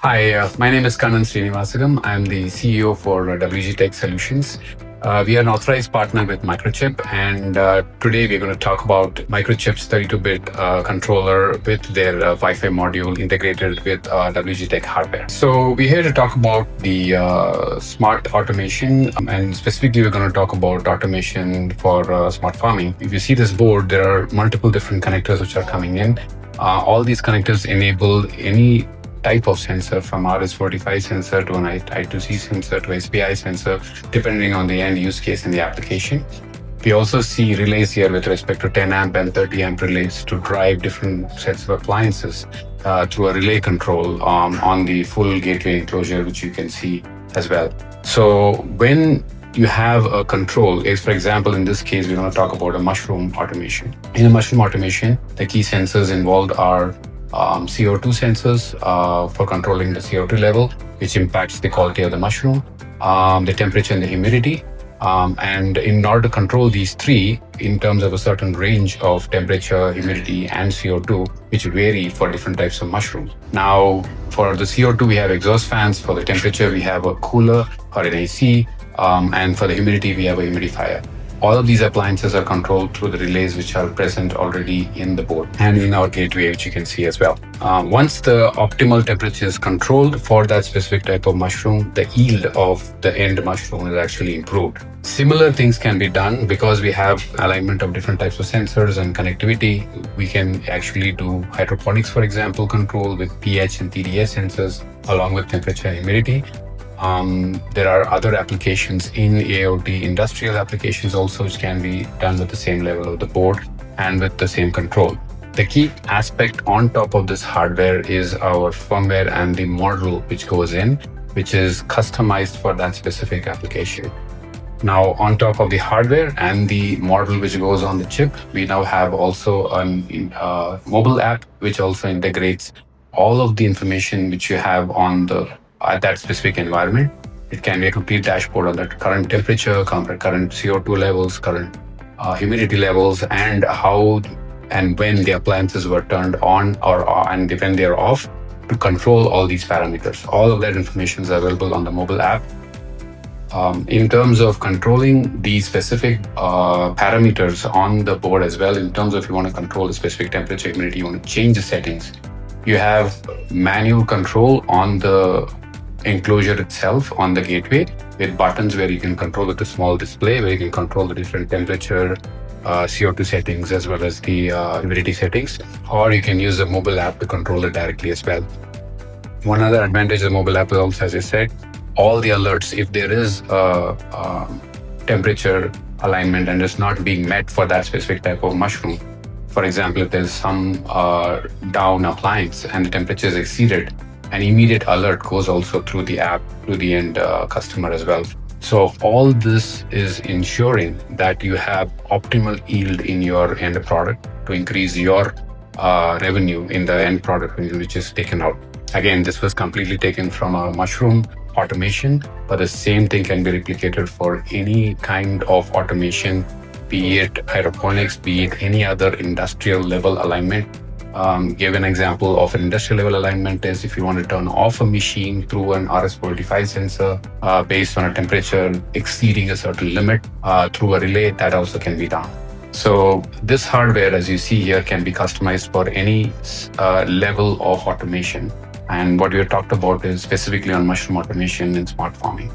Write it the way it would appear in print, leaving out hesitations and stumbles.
Hi, my name is Kannan Srinivasagam. I'm the CEO for WG Tech Solutions. We are an authorized partner with Microchip, and today we're going to talk about Microchip's 32-bit controller with their Wi-Fi module integrated with WG Tech hardware. So we're here to talk about the smart automation, and specifically we're going to talk about automation for smart farming. If you see this board, there are multiple different connectors which are coming in. All these connectors enable any type of sensor, from RS-45 sensor to an I2C sensor to SPI sensor, depending on the end use case and the application. We also see relays here with respect to 10 amp and 30 amp relays to drive different sets of appliances through a relay control on the full gateway enclosure, which you can see as well. So when you have a control, for example, in this case, we're going to talk about a mushroom automation. In a mushroom automation, the key sensors involved are CO2 sensors for controlling the CO2 level, which impacts the quality of the mushroom, the temperature and the humidity. And in order to control these three in terms of a certain range of temperature, humidity, and CO2, which vary for different types of mushrooms. Now, for the CO2, we have exhaust fans. For the temperature, we have a cooler or an AC. And for the humidity, we have a humidifier. All of these appliances are controlled through the relays which are present already in the board and in our gateway, which you can see as well. Once the optimal temperature is controlled for that specific type of mushroom, the yield of the end mushroom is actually improved. Similar things can be done because we have alignment of different types of sensors and connectivity. We can actually do hydroponics, for example, control with pH and TDS sensors along with temperature and humidity. There are other applications in AOT, industrial applications also, which can be done with the same level of the board and with the same control. The key aspect on top of this hardware is our firmware and the module which goes in, which is customized for that specific application. Now, on top of the hardware and the module which goes on the chip, we now have also a mobile app which also integrates all of the information which you have on at that specific environment. It can be a complete dashboard on the current temperature, current CO2 levels, current humidity levels, and how and when the appliances were turned on and when they are off to control all these parameters. All of that information is available on the mobile app. In terms of controlling the specific parameters on the board as well, in terms of you want to control the specific temperature, humidity, you want to change the settings, you have manual control on the enclosure itself on the gateway with buttons where you can control with a small display, where you can control the different temperature, CO2 settings, as well as the humidity settings, or you can use a mobile app to control it directly as well. One other advantage of the mobile app is also, as I said, all the alerts, if there is a temperature alignment and it's not being met for that specific type of mushroom. For example, if there's some down appliance and the temperature is exceeded, an immediate alert goes also through the app to the end customer as well. So all this is ensuring that you have optimal yield in your end product to increase your revenue in the end product which is taken out. Again, this was completely taken from a mushroom automation, but the same thing can be replicated for any kind of automation, be it hydroponics, be it any other industrial level alignment. Give an example of an industrial level alignment is if you want to turn off a machine through an RS-45 sensor based on a temperature exceeding a certain limit through a relay, that also can be done. So this hardware, as you see here, can be customized for any level of automation. And what we have talked about is specifically on mushroom automation in smart farming.